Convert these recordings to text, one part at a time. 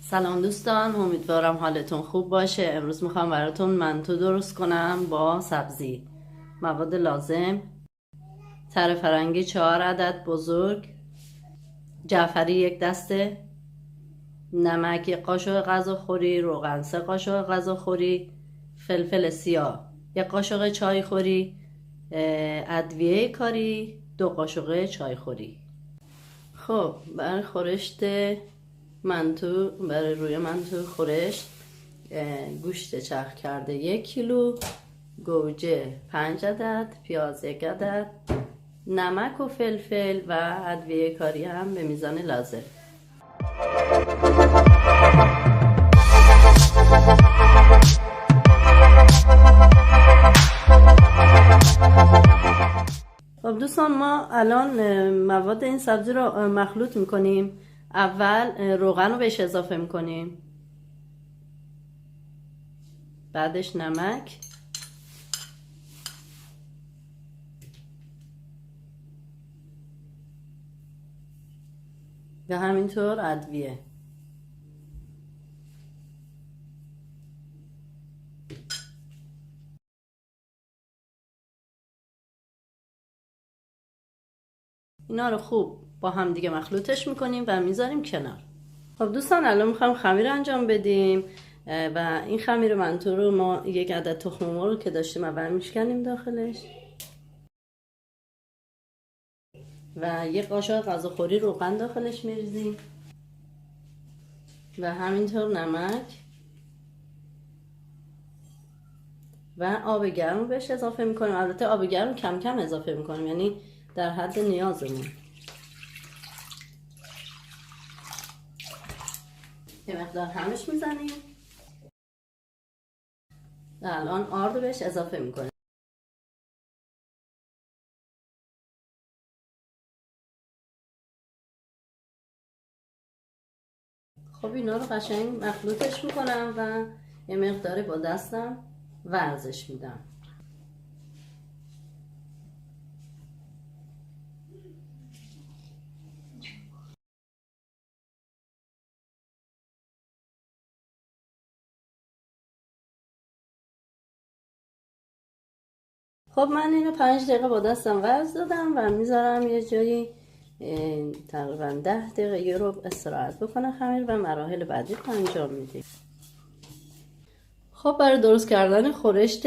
سلام دوستان، امیدوارم حالتون خوب باشه. امروز میخوام براتون منتو درست کنم با سبزی. مواد لازم: تره فرنگی 4 عدد بزرگ، جعفری 1 دسته، نمک 1 قاشق غذاخوری، روغن 3 قاشق غذاخوری، فلفل سیاه 1 قاشق چایخوری، ادویه کاری 2 قاشق چایخوری. خب برای خورشت منتو، برای روی منتو خورشت، گوشت چرخ کرده 1 کیلو، گوجه 5 عدد، پیاز 1 عدد، نمک و فلفل و ادویه کاری هم به میزان لازم. خب دوستان، ما الان مواد این سبزی رو مخلوط میکنیم. اول روغن رو بهش اضافه میکنیم، بعدش نمک، و همینطور ادویه. اینا رو خوب با هم دیگه مخلوطش میکنیم و میذاریم کنار. خب دوستان، الان میخوام خمیر انجام بدیم و این خمیر منتو رو ما 1 عدد تخم مرغ که داشتیم اول میشکنیم داخلش و 1 قاشق غذاخوری روغن داخلش میریزیم و همینطور نمک و آب گرم بهش اضافه میکنیم. البته آب گرم کم کم اضافه میکنیم، یعنی در حد نیازمون. یه مقدار همش میزنیم و الان آرد بهش اضافه میکنیم. خب اینا رو قشنگ مخلوطش میکنم و یه مقداری با دستم ورزش میدم. خب من اینو 5 دقیقه با دستم ورز دادم و میذارم یه جایی تقریبا 10 دقیقه یه رو استراحت بکنه خمیر و مراحل بعدی رو انجام میدیم. خب برای درست کردن خورشت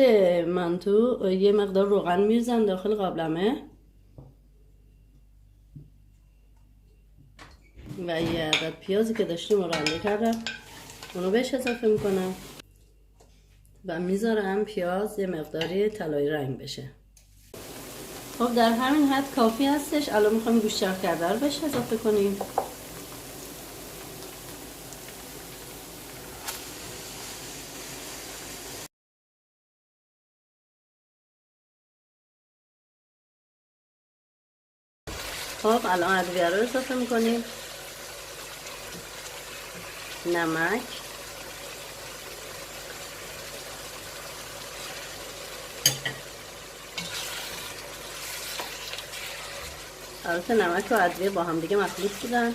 منتو یه مقدار روغن میریزم داخل قابلمه و یه عدد پیازی که داشتیم رو رنده کردم اونو بهش اضافه میکنم و میذارم پیاز یه مقداری طلایی رنگ بشه. خب در همین حد کافی هستش. الان میخوایم گوشت چرخ کرده رو بهش اضافه کنیم. خب الان ادویه رو اضافه میکنیم: نمک، البته نمک و ادویه با هم دیگه مخلوط بودن.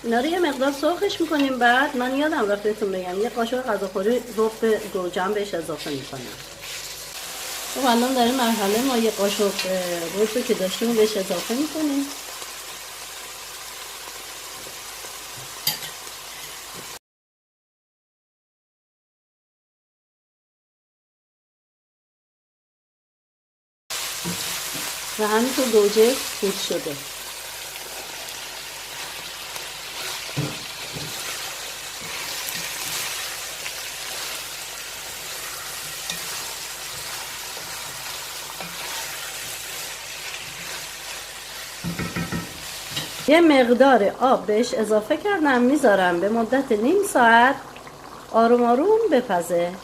اینا رو یه مقدار سرخش میکنیم. بعد من یادم رفت بهتون بگم 1 قاشق غذاخوری رب گوجه هم بهش اضافه میکنم. خب الان در این مرحله ما 1 قاشق رب که داشتیم بهش اضافه میکنیم. و همینطور گوجه پوچ شده. یه مقدار آب بهش اضافه کردم، میذارم به مدت نیم ساعت آروم آروم بپزه.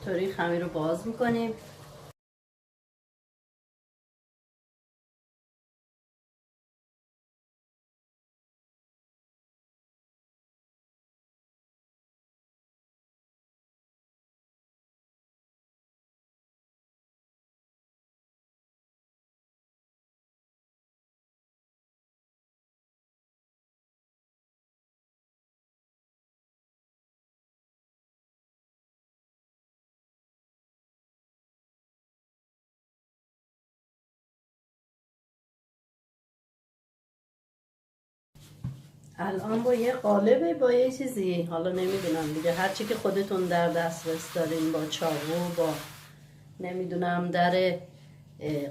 طوری خمیر رو باز میکنیم الان با یه قالبه، با یه چیزی، حالا نمیدونم دیگه، هرچی که خودتون در دسترس دارین، با چاقو، با نمیدونم در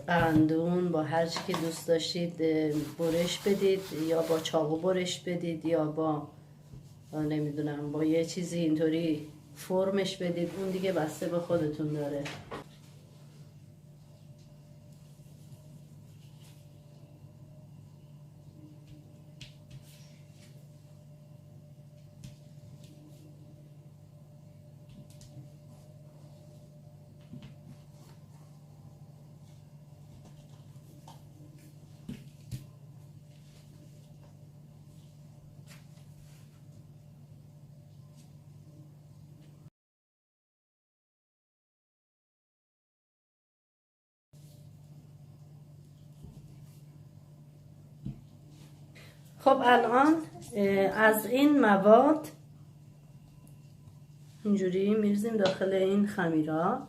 قندون، با هر چی که دوست داشتید برش بدید، یا با چاقو برش بدید، یا با نمیدونم با یه چیزی اینطوری فرمش بدید، اون دیگه بسته به خودتون داره. خب الان از این مواد اینجوری میریزیم داخل این خمیرا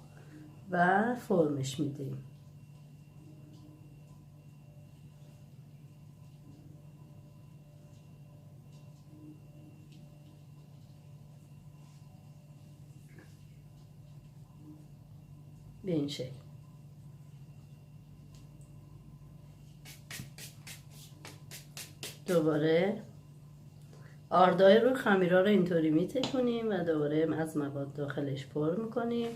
و فرمش میدیم. به این شکل. دوباره آردای رو خمیرا رو اینطوری میتکنیم و دوباره از مواد داخلش پر میکنیم.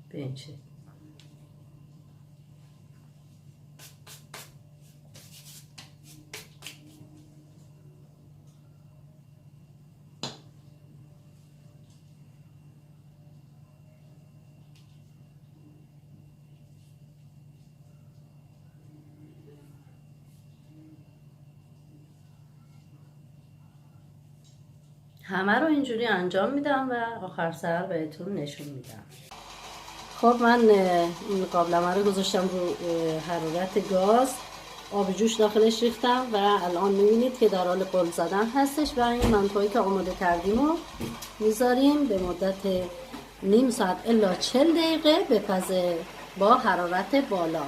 به این شکل. همه رو اینجوری انجام میدم و آخر سر بهتون نشون میدم. خب من این قابلمه رو گذاشتم رو حرارت گاز، آب جوش داخلش ریختم و الان میبینید که در حال قل زدن هستش و این منتوهایی که آماده کردیم رو میذاریم به مدت نیم ساعت الا 40 دقیقه بپزه با حرارت بالا.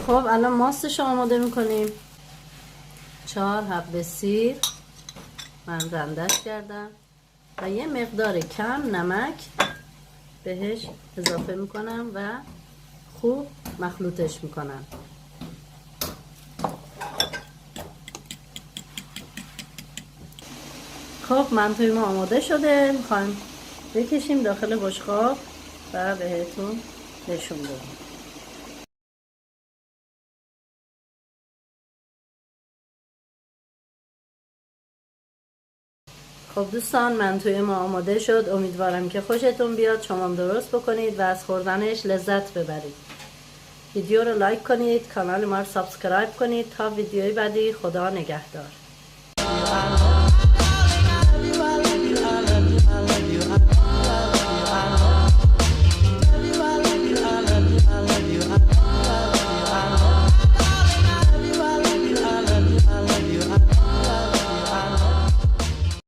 خب الان ماستش رو آماده میکنیم. 4 حبه سیر من رندش کردم و یه مقدار کم نمک بهش اضافه میکنم و خوب مخلوطش میکنم. خب منتوی ما آماده شده، میخوایم بکشیم داخل بشقاب و بهتون نشون بدم. خب دوستان منتوی ما آماده شد، امیدوارم که خوشتون بیاد، شما هم درست بکنید و از خوردنش لذت ببرید. ویدیو رو لایک کنید، کانال ما رو سابسکرایب کنید تا ویدیوی بعدی. خدا نگهدار.